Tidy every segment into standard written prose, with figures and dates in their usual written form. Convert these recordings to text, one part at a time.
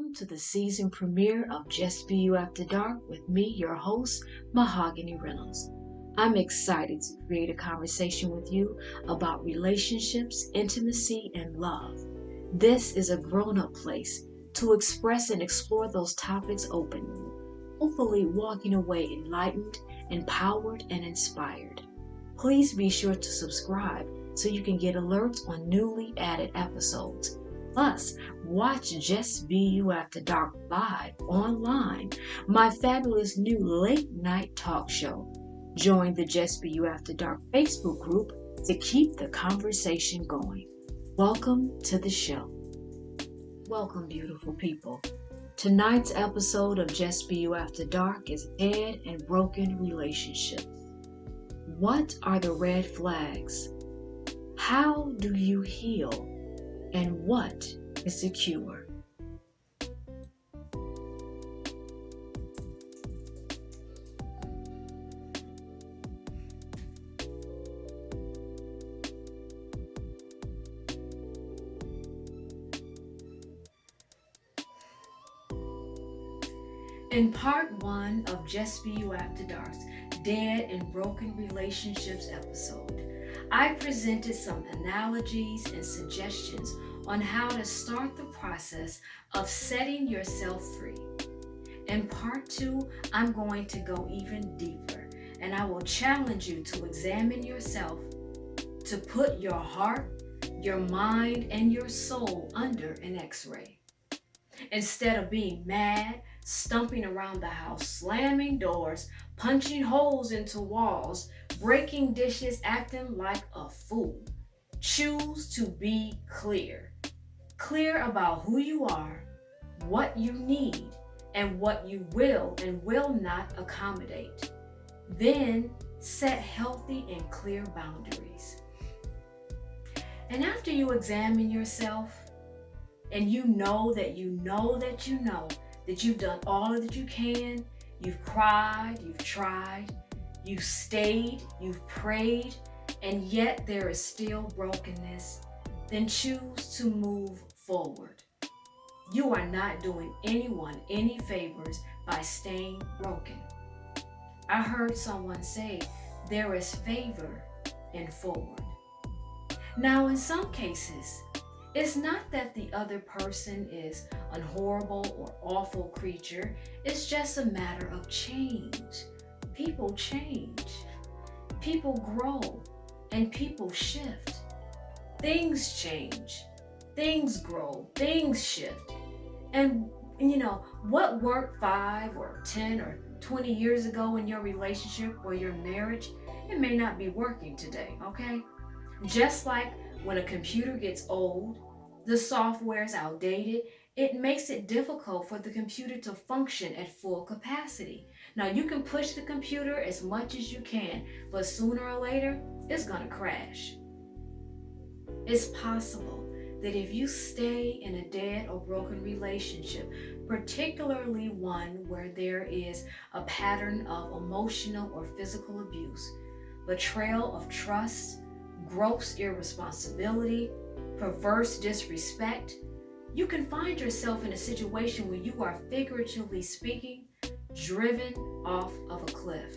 welcome to the season premiere of Just Be You After Dark with me, your host, Mahogany Reynolds. I'm excited to create a conversation with you about relationships, intimacy, and love. This is a grown-up place to express and explore those topics openly, hopefully walking away enlightened, empowered, and inspired. Please be sure to subscribe so you can get alerts on newly added episodes. Plus, watch Just Be You After Dark live online, my fabulous new late night talk show. Join the Just Be You After Dark Facebook group to keep the conversation going. Welcome to the show. Welcome, beautiful people. Tonight's episode of Just Be You After Dark is Dead and Broken Relationships. What are the red flags? How do you heal? And what is the cure? In part 1 of Just Be You After Dark's Dead and Broken Relationships episode, I presented some analogies and suggestions on how to start the process of setting yourself free. In part 2, I'm going to go even deeper, and I will challenge you to examine yourself, to put your heart, your mind, and your soul under an X-ray. Instead of being mad, stomping around the house, slamming doors, punching holes into walls, breaking dishes, acting like a fool, choose to be clear. Clear about who you are, what you need, and what you will and will not accommodate. Then set healthy and clear boundaries. And after you examine yourself, and you know that you've done all that you can, you've cried, you've tried, you've stayed, you've prayed, and yet there is still brokenness, then choose to move forward. You are not doing anyone any favors by staying broken. I heard someone say there is favor in forward. Now, in some cases, it's not that the other person is a horrible or awful creature. It's just a matter of change. People change. People grow. And people shift. Things change. Things grow. Things shift. And what worked 5 or 10 or 20 years ago in your relationship or your marriage, it may not be working today, okay? Just like when a computer gets old, the software is outdated, it makes it difficult for the computer to function at full capacity. Now, you can push the computer as much as you can, but sooner or later, it's going to crash. It's possible that if you stay in a dead or broken relationship, particularly one where there is a pattern of emotional or physical abuse, betrayal of trust, gross irresponsibility, perverse disrespect, you can find yourself in a situation where you are, figuratively speaking, driven off of a cliff.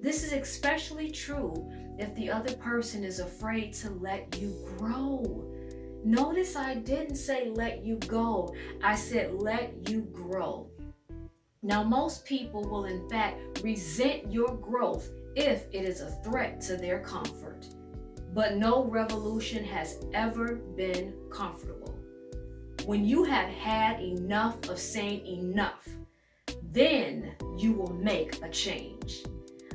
This is especially true if the other person is afraid to let you grow. Notice I didn't say let you go. I said let you grow. Now, most people will in fact resent your growth if it is a threat to their comfort. But no revolution has ever been comfortable. When you have had enough of saying enough, then you will make a change.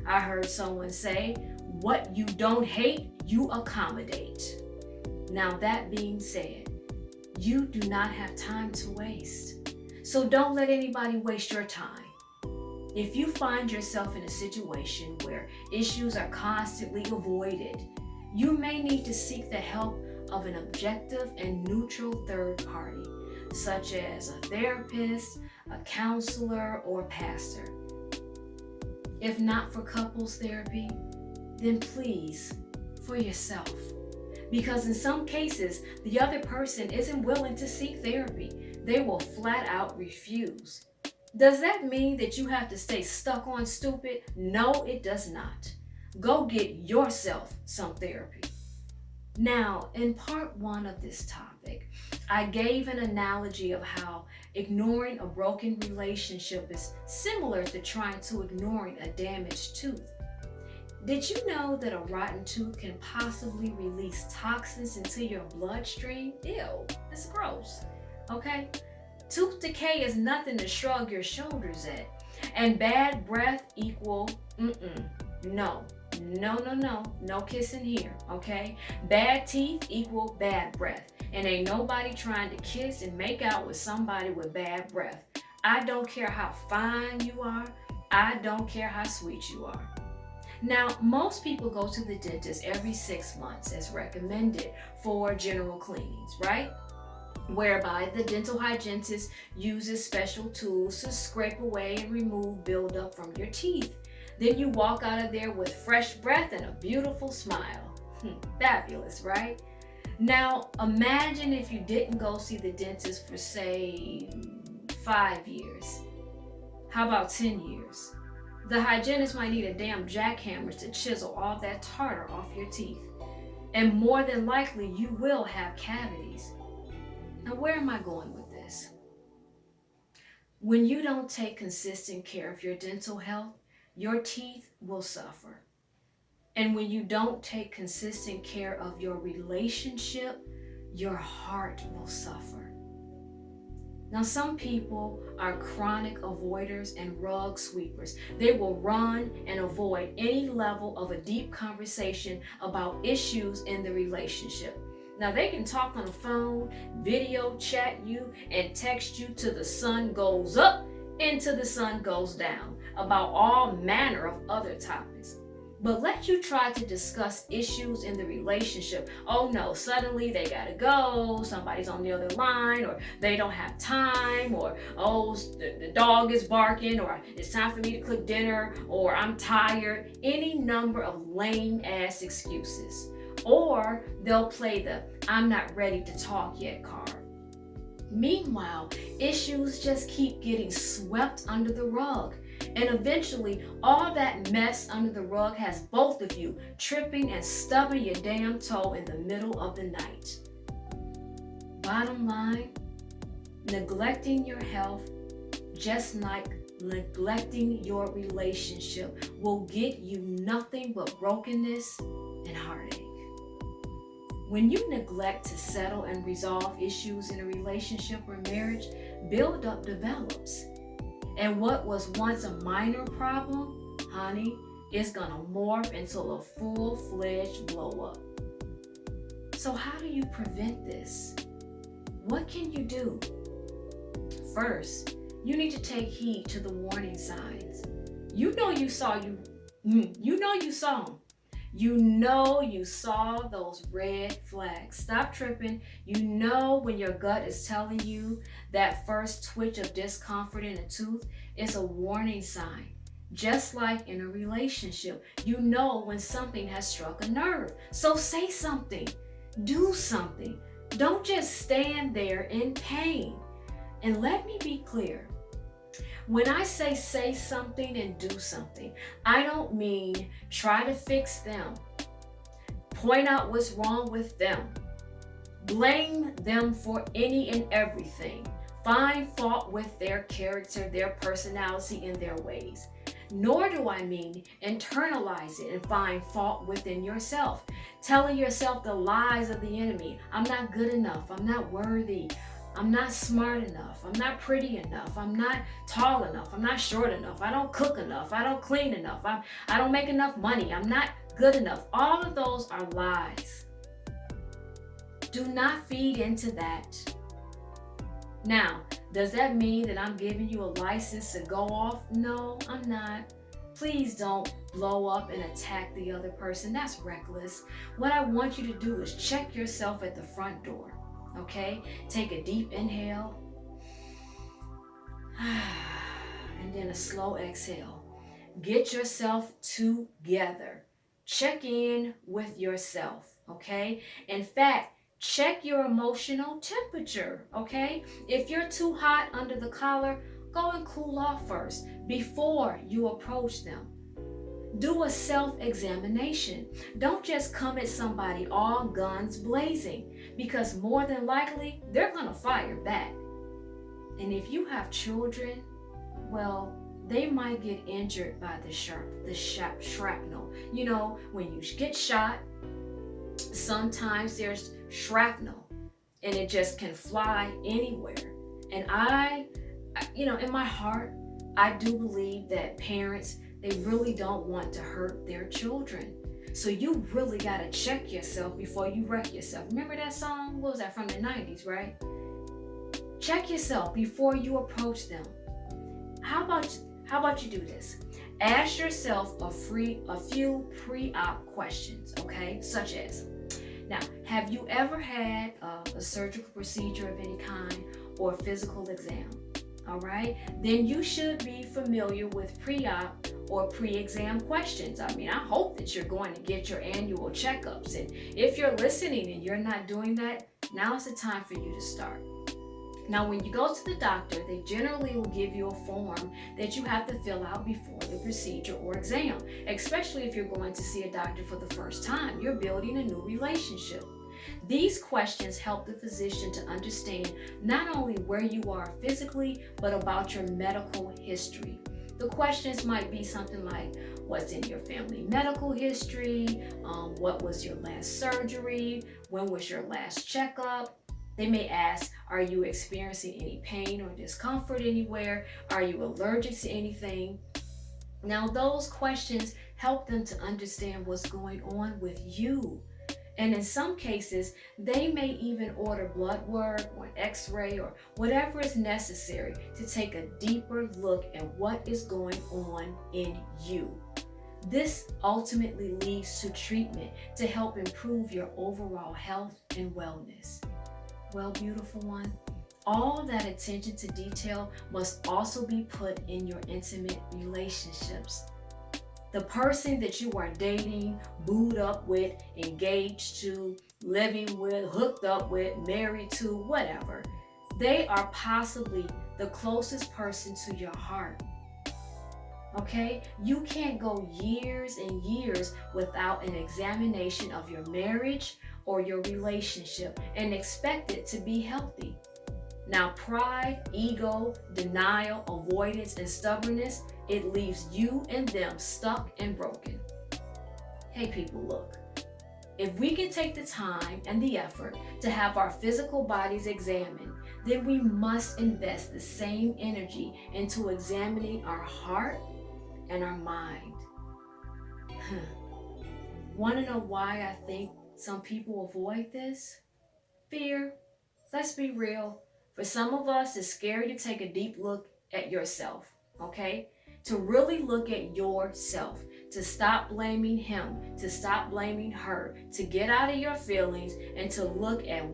I heard someone say, what you don't hate, you accommodate. Now, that being said, you do not have time to waste. So don't let anybody waste your time. If you find yourself in a situation where issues are constantly avoided, you may need to seek the help of an objective and neutral third party, such as a therapist, a counselor, or pastor. If not for couples therapy, then please, for yourself. Because in some cases, the other person isn't willing to seek therapy. they will flat out refuse. Does that mean that you have to stay stuck on stupid? No, it does not. Go get yourself some therapy. Now, in part one of this topic, I gave an analogy of how ignoring a broken relationship is similar to trying to ignoring a damaged tooth. Did you know that a rotten tooth can possibly release toxins into your bloodstream? Ew, that's gross. Okay? Tooth decay is nothing to shrug your shoulders at. And bad breath equal no. No kissing here, okay? Bad teeth equal bad breath. And ain't nobody trying to kiss and make out with somebody with bad breath. I don't care how fine you are. I don't care how sweet you are. Now, most people go to the dentist every 6 months as recommended for general cleanings, right? Whereby the dental hygienist uses special tools to scrape away and remove buildup from your teeth. Then you walk out of there with fresh breath and a beautiful smile. Fabulous, right? Now, imagine if you didn't go see the dentist for, say, 5 years. How about 10 years? The hygienist might need a damn jackhammer to chisel all that tartar off your teeth. And more than likely, you will have cavities. Now, where am I going with this? When you don't take consistent care of your dental health, your teeth will suffer. And when you don't take consistent care of your relationship, your heart will suffer. Now, some people are chronic avoiders and rug sweepers. They will run and avoid any level of a deep conversation about issues in the relationship. Now, they can talk on the phone, video chat you, and text you till the sun goes up until the sun goes down about all manner of other topics. But let you try to discuss issues in the relationship. Oh no, suddenly they gotta go, somebody's on the other line, or they don't have time, or oh, the dog is barking, or it's time for me to cook dinner, or I'm tired. Any number of lame ass excuses. Or they'll play the I'm not ready to talk yet card. Meanwhile, issues just keep getting swept under the rug. And eventually, all that mess under the rug has both of you tripping and stubbing your damn toe in the middle of the night. Bottom line, neglecting your health, just like neglecting your relationship, will get you nothing but brokenness and heartache. When you neglect to settle and resolve issues in a relationship or marriage, buildup develops. And what was once a minor problem, honey, is gonna morph into a full-fledged blow-up. So how do you prevent this? What can you do? First, you need to take heed to the warning signs. You know you saw them. You know you saw those red flags. Stop tripping. You know when your gut is telling you that first twitch of discomfort in a tooth is a warning sign. Just like in a relationship, you know when something has struck a nerve. So say something. Do something. Don't just stand there in pain. And let me be clear. When I say something and do something, I don't mean try to fix them, point out what's wrong with them, blame them for any and everything, find fault with their character, their personality, and their ways. Nor do I mean internalize it and find fault within yourself, telling yourself the lies of the enemy. I'm not good enough. I'm not worthy. I'm not smart enough. I'm not pretty enough. I'm not tall enough. I'm not short enough. I don't cook enough. I don't clean enough. I don't make enough money. I'm not good enough. All of those are lies. Do not feed into that. Now, does that mean that I'm giving you a license to go off? No, I'm not. Please don't blow up and attack the other person. That's reckless. What I want you to do is check yourself at the front door. Okay, take a deep inhale and then a slow exhale. Get yourself together. Check in with yourself. Okay, in fact, Check your emotional temperature, okay? If you're too hot under the collar, go and cool off first before you approach them. Do a self-examination. Don't just come at somebody all guns blazing, because more than likely they're going to fire back. And if you have children, well, they might get injured by the shrapnel. You know, when you get shot, sometimes there's shrapnel and it just can fly anywhere. And in my heart, I do believe that parents, they really don't want to hurt their children. So you really got to check yourself before you wreck yourself. Remember that song? What was that, from the 90s, right? Check yourself before you approach them. How about you do this? Ask yourself a few pre-op questions, okay? Such as, now, have you ever had a surgical procedure of any kind or a physical exam? All right, then you should be familiar with pre-op or pre-exam questions. I mean, I hope that you're going to get your annual checkups. And if you're listening and you're not doing that, now's the time for you to start. Now, when you go to the doctor, they generally will give you a form that you have to fill out before the procedure or exam, especially if you're going to see a doctor for the first time. You're building a new relationship. These questions help the physician to understand not only where you are physically, but about your medical history. The questions might be something like, what's in your family medical history? What was your last surgery? When was your last checkup? They may ask, are you experiencing any pain or discomfort anywhere? Are you allergic to anything? Now, those questions help them to understand what's going on with you. And in some cases, they may even order blood work or an x-ray or whatever is necessary to take a deeper look at what is going on in you. This ultimately leads to treatment to help improve your overall health and wellness. Well, beautiful one, all that attention to detail must also be put in your intimate relationships. The person that you are dating, booed up with, engaged to, living with, hooked up with, married to, whatever, they are possibly the closest person to your heart. Okay? You can't go years and years without an examination of your marriage or your relationship and expect it to be healthy. Now, pride, ego, denial, avoidance, and stubbornness, it leaves you and them stuck and broken. Hey people, look, if we can take the time and the effort to have our physical bodies examined, then we must invest the same energy into examining our heart and our mind. Want to know why I think some people avoid this? Fear. Let's be real. For some of us, it's scary to take a deep look at yourself, okay? To really look at yourself, to stop blaming him, to stop blaming her, to get out of your feelings and to look at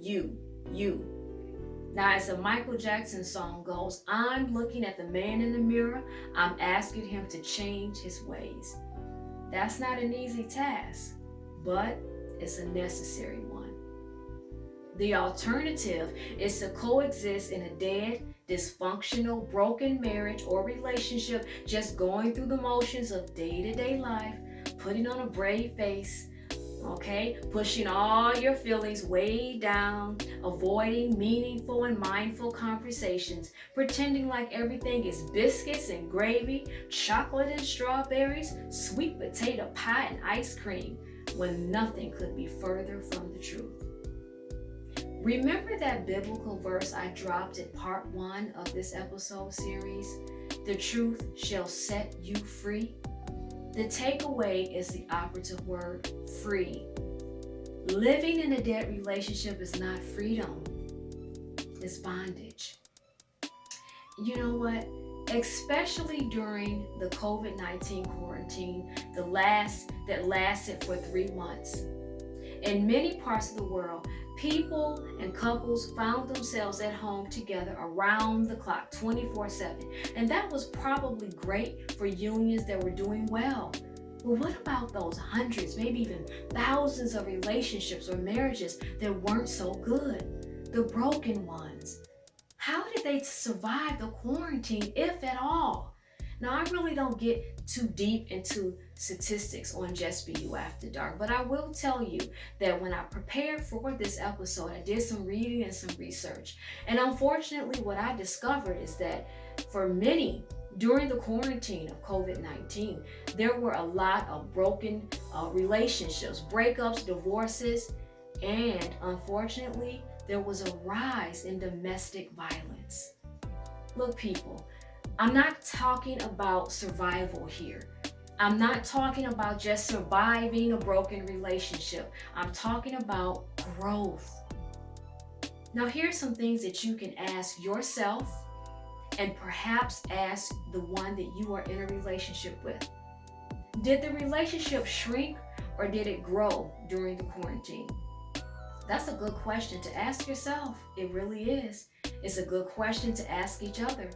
you. Now, as the Michael Jackson song goes, I'm looking at the man in the mirror, I'm asking him to change his ways. That's not an easy task, but it's a necessary one. The alternative is to coexist in a dead, dysfunctional, broken marriage or relationship, just going through the motions of day-to-day life, putting on a brave face, okay, pushing all your feelings way down, avoiding meaningful and mindful conversations, pretending like everything is biscuits and gravy, chocolate and strawberries, sweet potato pie and ice cream, when nothing could be further from the truth. Remember that biblical verse I dropped at part 1 of this episode series? The truth shall set you free. The takeaway is the operative word, free. Living in a dead relationship is not freedom. It's bondage. You know what? Especially during the COVID-19 quarantine, that lasted for 3 months. In many parts of the world, people and couples found themselves at home together around the clock, 24/7. And that was probably great for unions that were doing well. Well, what about those hundreds, maybe even thousands of relationships or marriages that weren't so good? The broken ones. How did they survive the quarantine, if at all? Now, I really don't get too deep into statistics on Just Be You After Dark, but I will tell you that when I prepared for this episode, I did some reading and some research. And unfortunately, what I discovered is that for many, during the quarantine of COVID-19, there were a lot of broken relationships, breakups, divorces, and unfortunately, there was a rise in domestic violence. Look, people, I'm not talking about survival here. I'm not talking about just surviving a broken relationship. I'm talking about growth. Now, here's some things that you can ask yourself and perhaps ask the one that you are in a relationship with. Did the relationship shrink or did it grow during the quarantine? That's a good question to ask yourself. It really is. It's a good question to ask each other.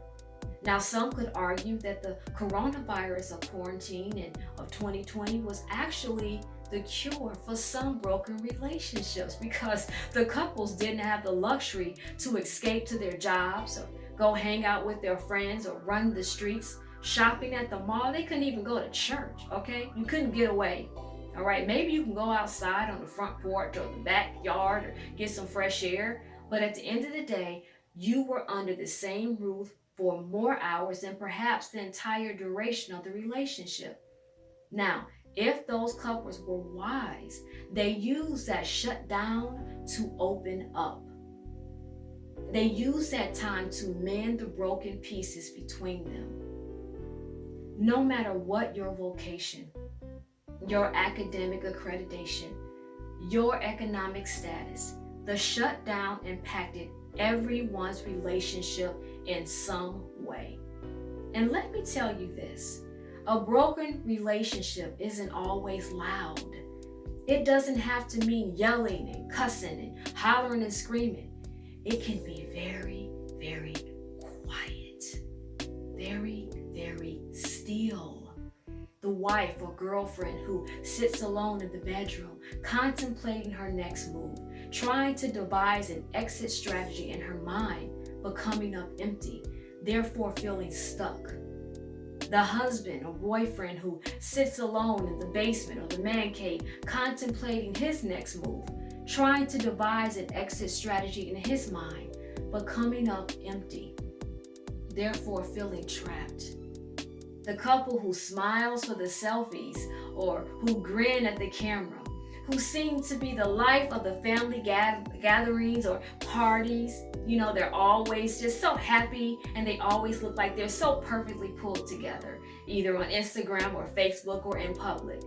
Now, some could argue that the coronavirus of quarantine and of 2020 was actually the cure for some broken relationships because the couples didn't have the luxury to escape to their jobs or go hang out with their friends or run the streets, shopping at the mall. They couldn't even go to church, okay? You couldn't get away. All right, maybe you can go outside on the front porch or the backyard or get some fresh air, but at the end of the day, you were under the same roof for more hours than perhaps the entire duration of the relationship. Now, if those couples were wise, they used that shutdown to open up. They used that time to mend the broken pieces between them. No matter what your vocation, your academic accreditation, your economic status, the shutdown impacted everyone's relationship in some way. And let me tell you this, a broken relationship isn't always loud. It doesn't have to mean yelling and cussing and hollering and screaming. It can be very, very quiet, very, very still. The wife or girlfriend who sits alone in the bedroom, contemplating her next move, trying to devise an exit strategy in her mind, but coming up empty, therefore feeling stuck. The husband or boyfriend who sits alone in the basement or the man cave, contemplating his next move, trying to devise an exit strategy in his mind, but coming up empty, therefore feeling trapped. The couple who smiles for the selfies or who grin at the camera, who seem to be the life of the family gatherings or parties. You know, they're always just so happy and they always look like they're so perfectly pulled together, either on Instagram or Facebook or in public.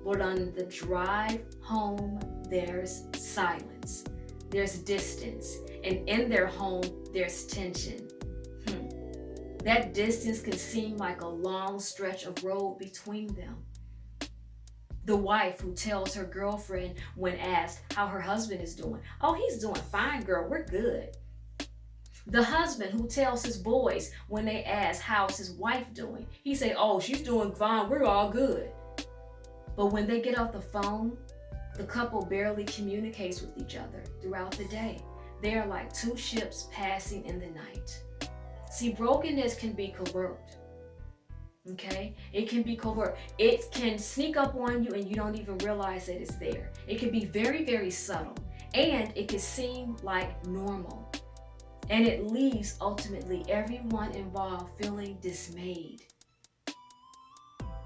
But on the drive home, there's silence, there's distance, and in their home, there's tension. That distance can seem like a long stretch of road between them. The wife who tells her girlfriend when asked how her husband is doing, "Oh, he's doing fine, girl, we're good." The husband who tells his boys when they ask how's his wife doing, he say, "Oh, she's doing fine, we're all good." But when they get off the phone, the couple barely communicates with each other throughout the day. They are like two ships passing in the night. See, brokenness can be covert. Okay? It can be covert. It can sneak up on you and you don't even realize that it's there. It can be very, very subtle. And it can seem like normal. And it leaves ultimately everyone involved feeling dismayed.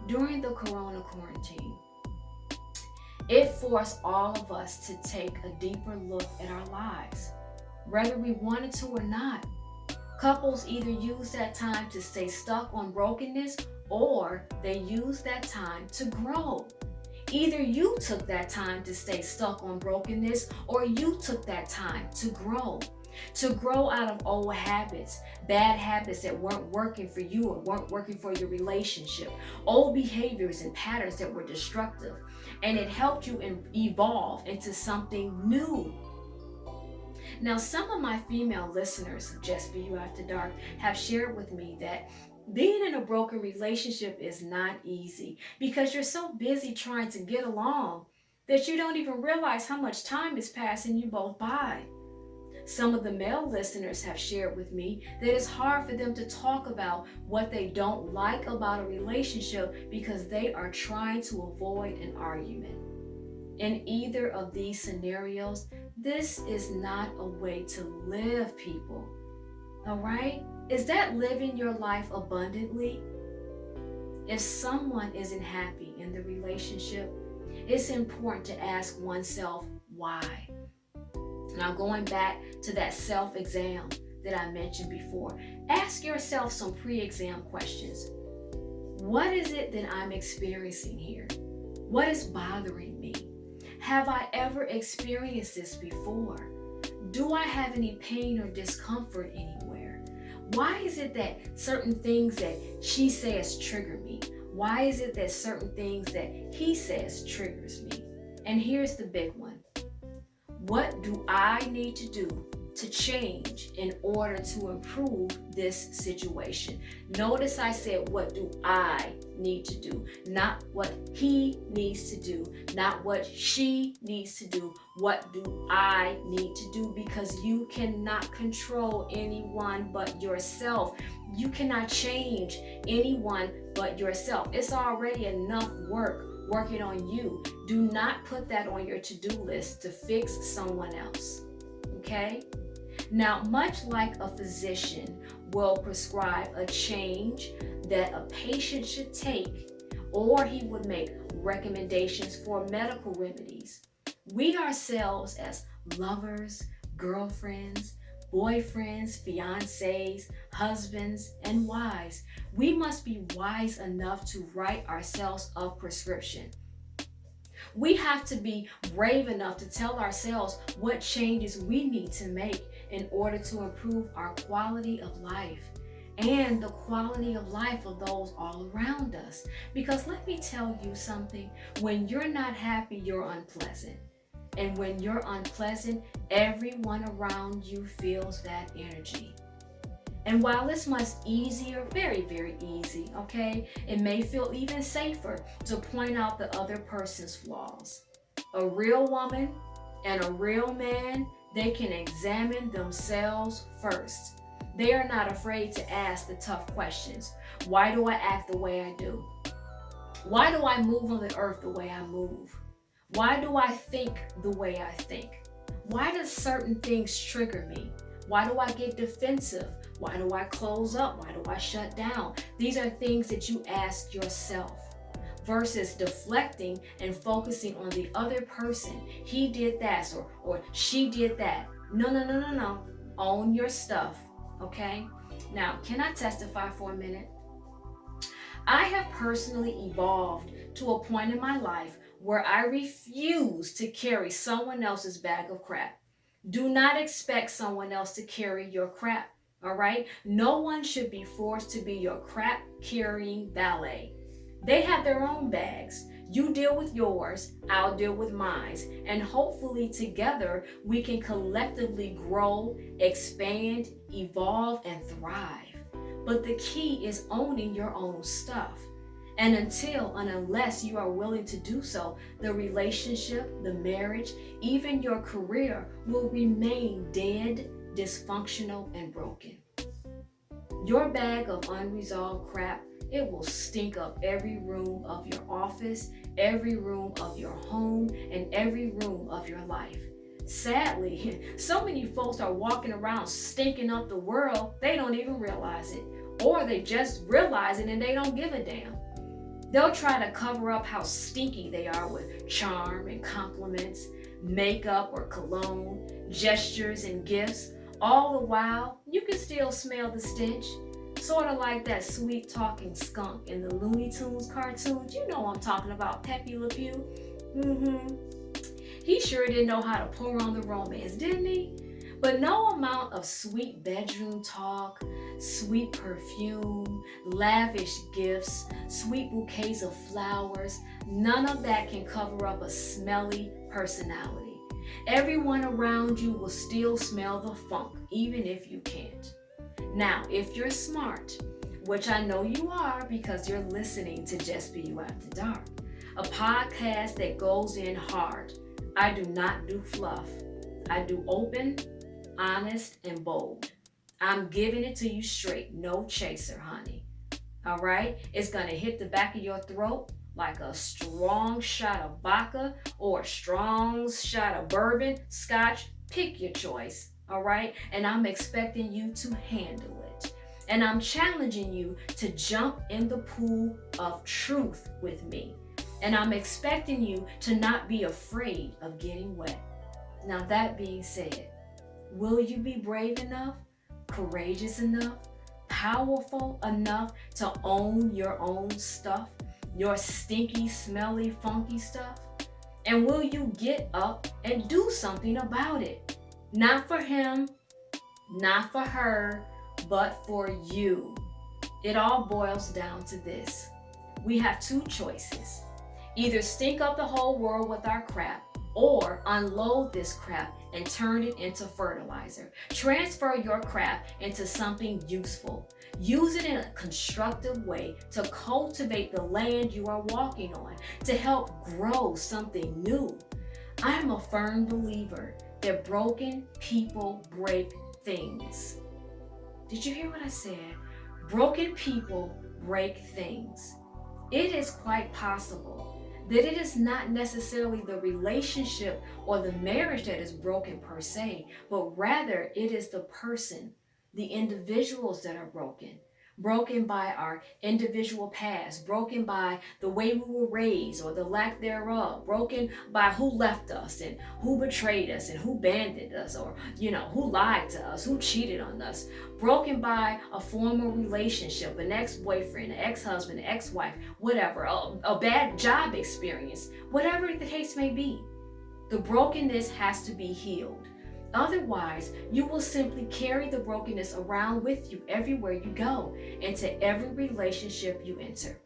During the corona quarantine, it forced all of us to take a deeper look at our lives, whether we wanted to or not. Couples either use that time to stay stuck on brokenness or they use that time to grow. Either you took that time to stay stuck on brokenness or you took that time to grow. To grow out of old habits, bad habits that weren't working for you or weren't working for your relationship, old behaviors and patterns that were destructive. And it helped you evolve into something new. Now, some of my female listeners of Just Be You After Dark have shared with me that Being in a broken relationship is not easy because you're so busy trying to get along that you don't even realize how much time is passing you both by. Some of the male listeners have shared with me that it's hard for them to talk about what they don't like about a relationship because they are trying to avoid an argument. In either of these scenarios, this is not a way to live, people. All right? Is that living your life abundantly? If someone isn't happy in the relationship, it's important to ask oneself why. Now, going back to that self exam that I mentioned before, ask yourself some pre exam questions. What is it that I'm experiencing here? What is bothering me? Have I ever experienced this before? Do I have any pain or discomfort anywhere? Why is it that certain things that she says trigger me? Why is it that certain things that he says triggers me? And here's the big one. What do I need to do to change in order to improve this situation? Notice I said, what do I need to do? Not what he needs to do, not what she needs to do. What do I need to do? Because you cannot control anyone but yourself. You cannot change anyone but yourself. It's already enough work working on you. Do not put that on your to-do list to fix someone else. Okay? Now, much like a physician will prescribe a change that a patient should take, or he would make recommendations for medical remedies, we ourselves as lovers, girlfriends, boyfriends, fiancés, husbands, and wives, we must be wise enough to write ourselves a prescription. We have to be brave enough to tell ourselves what changes we need to make in order to improve our quality of life and the quality of life of those all around us. Because let me tell you something, when you're not happy, you're unpleasant. And when you're unpleasant, everyone around you feels that energy. And while it's much easier, very, very easy, okay, it may feel even safer to point out the other person's flaws. A real woman and a real man, they can examine themselves first. They are not afraid to ask the tough questions. Why do I act the way I do? Why do I move on the earth the way I move? Why do I think the way I think? Why do certain things trigger me? Why do I get defensive? Why do I close up? Why do I shut down? These are things that you ask yourself versus deflecting and focusing on the other person. He did that or she did that. No. Own your stuff, okay? Now, can I testify for a minute? I have personally evolved to a point in my life where I refuse to carry someone else's bag of crap. Do not expect someone else to carry your crap, all right? No one should be forced to be your crap carrying valet. They have their own bags. You deal with yours, I'll deal with mine, and hopefully together we can collectively grow, expand, evolve, and thrive. But the key is owning your own stuff. And unless you are willing to do so, the relationship, the marriage, even your career will remain dead, dysfunctional, and broken. Your bag of unresolved crap, it will stink up every room of your office, every room of your home, and every room of your life. Sadly, so many folks are walking around stinking up the world, they don't even realize it. Or they just realize it and they don't give a damn. They'll try to cover up how stinky they are with charm and compliments, makeup or cologne, gestures and gifts. All the while, you can still smell the stench. Sort of like that sweet talking skunk in the Looney Tunes cartoons. You know I'm talking about, Pepe Le Pew. He sure didn't know how to pour on the romance, didn't he? But no amount of sweet bedroom talk, sweet perfume, lavish gifts, sweet bouquets of flowers, none of that can cover up a smelly personality. Everyone around you will still smell the funk, even if you can't. Now, if you're smart, which I know you are because you're listening to Just Be You After Dark, a podcast that goes in hard. I do not do fluff. I do open, honest, and bold. I'm giving it to you straight, no chaser, honey. All right? It's going to hit the back of your throat like a strong shot of vodka or a strong shot of bourbon, scotch, pick your choice. All right? And I'm expecting you to handle it. And I'm challenging you to jump in the pool of truth with me. And I'm expecting you to not be afraid of getting wet. Now, that being said, will you be brave enough, courageous enough, powerful enough to own your own stuff, your stinky, smelly, funky stuff? And will you get up and do something about it? Not for him, not for her, but for you. It all boils down to this. We have two choices. Either stink up the whole world with our crap, or unload this crap and turn it into fertilizer. Transfer your crap into something useful. Use it in a constructive way to cultivate the land you are walking on, to help grow something new. I am a firm believer that broken people break things. Did you hear what I said? Broken people break things. It is quite possible that it is not necessarily the relationship or the marriage that is broken per se, but rather it is the person, the individuals that are broken. Broken by our individual past, broken by the way we were raised or the lack thereof, broken by who left us and who betrayed us and who abandoned us, or who lied to us, who cheated on us, broken by a former relationship, an ex-boyfriend, an ex-husband, an ex-wife, whatever, a bad job experience, whatever the case may be. The brokenness has to be healed. Otherwise, you will simply carry the brokenness around with you everywhere you go, into every relationship you enter.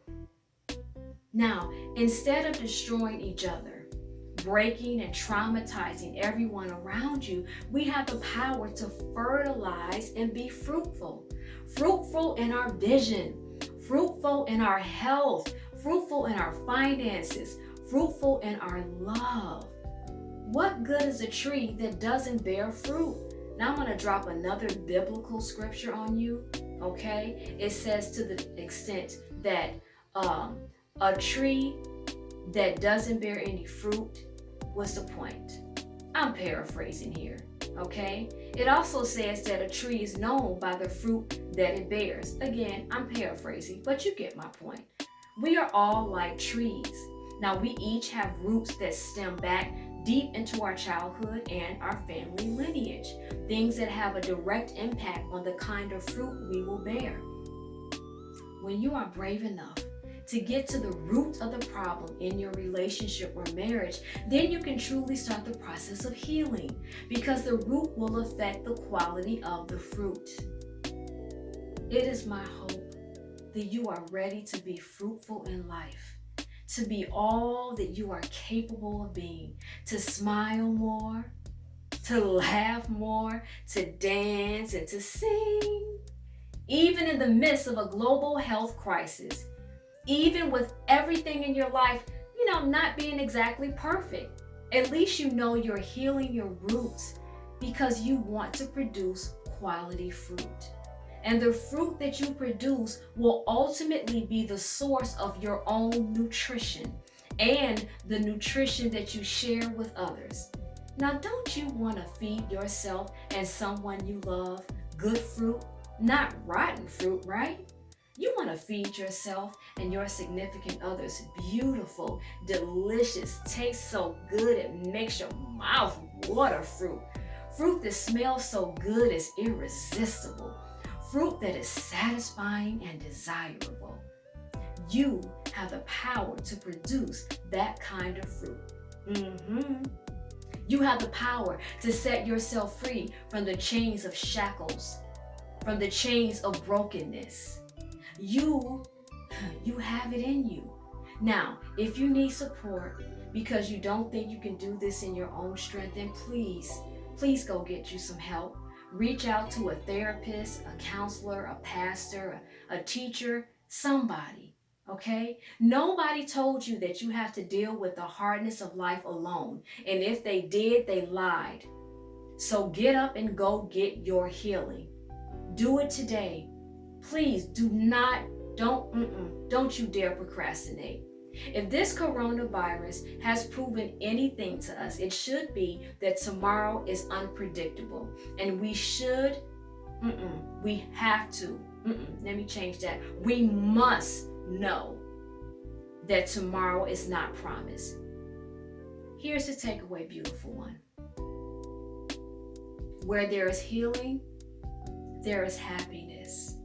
Now, instead of destroying each other, breaking and traumatizing everyone around you, we have the power to fertilize and be fruitful. Fruitful in our vision, fruitful in our health, fruitful in our finances, fruitful in our love. What good is a tree that doesn't bear fruit? Now I'm going to drop another biblical scripture on you, okay? It says to the extent that a tree that doesn't bear any fruit, what's the point? I'm paraphrasing here, okay? It also says that a tree is known by the fruit that it bears. Again, I'm paraphrasing, but you get my point. We are all like trees. Now, we each have roots that stem back deep into our childhood and our family lineage, things that have a direct impact on the kind of fruit we will bear. When you are brave enough to get to the root of the problem in your relationship or marriage, then you can truly start the process of healing, because the root will affect the quality of the fruit. It is my hope that you are ready to be fruitful in life, to be all that you are capable of being, to smile more, to laugh more, to dance and to sing. Even in the midst of a global health crisis, even with everything in your life, not being exactly perfect, at least you're healing your roots, because you want to produce quality fruit. And the fruit that you produce will ultimately be the source of your own nutrition and the nutrition that you share with others. Now, don't you want to feed yourself and someone you love good fruit, not rotten fruit, right? You want to feed yourself and your significant others beautiful, delicious, tastes so good it makes your mouth water fruit. Fruit that smells so good it's irresistible. Fruit that is satisfying and desirable. You have the power to produce that kind of fruit. You have the power to set yourself free from the chains of shackles, from the chains of brokenness. You have it in you. Now, if you need support because you don't think you can do this in your own strength, then please go get you some help. Reach out to a therapist, a counselor, a pastor, a teacher, somebody. Okay? Nobody told you that you have to deal with the hardness of life alone. And if they did, they lied. So get up and go get your healing. Do it today. Please don't you dare procrastinate. If this coronavirus has proven anything to us, it should be that tomorrow is unpredictable. And we have to, let me change that. We must know that tomorrow is not promised. Here's the takeaway, beautiful one. Where there is healing, there is happiness.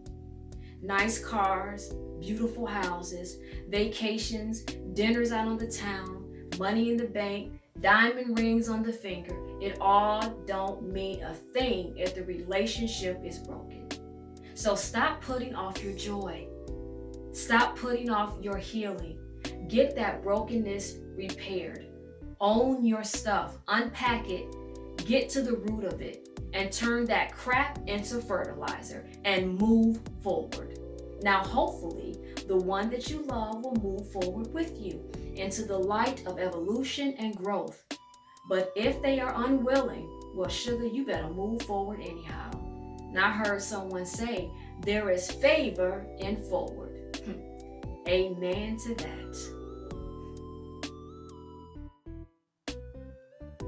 Nice cars, beautiful houses, vacations, dinners out on the town, money in the bank, diamond rings on the finger. It all don't mean a thing if the relationship is broken. So stop putting off your joy. Stop putting off your healing. Get that brokenness repaired. Own your stuff. Unpack it. Get to the root of it and turn that crap into fertilizer and move forward. Now, hopefully, the one that you love will move forward with you into the light of evolution and growth. But if they are unwilling, well, sugar, you better move forward anyhow. And I heard someone say, there is favor in forward. Amen to that.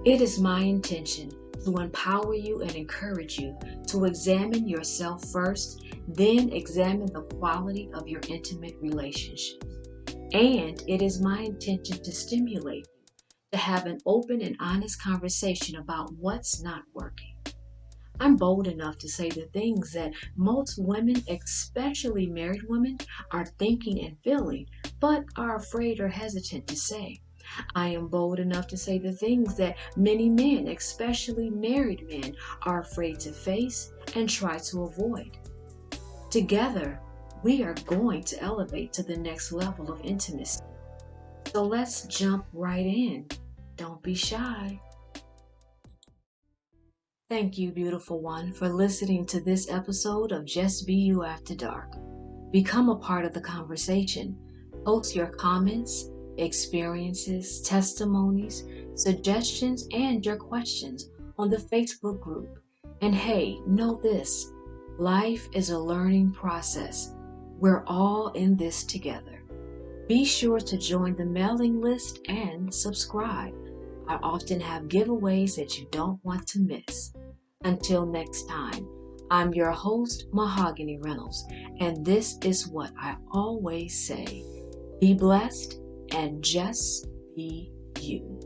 It is my intention to empower you and encourage you to examine yourself first, then examine the quality of your intimate relationships. And it is my intention to stimulate you to have an open and honest conversation about what's not working. I'm bold enough to say the things that most women, especially married women, are thinking and feeling, but are afraid or hesitant to say. I am bold enough to say the things that many men, especially married men, are afraid to face and try to avoid. Together, we are going to elevate to the next level of intimacy. So let's jump right in. Don't be shy. Thank you, beautiful one, for listening to this episode of Just Be You After Dark. Become a part of the conversation. Post your comments, experiences, testimonies, suggestions, and your questions on the Facebook group. And hey, know this, life is a learning process. We're all in this together. Be sure to join the mailing list and subscribe. I often have giveaways that you don't want to miss. Until next time, I'm your host, Mahogany Reynolds, and this is what I always say. Be blessed and just be you.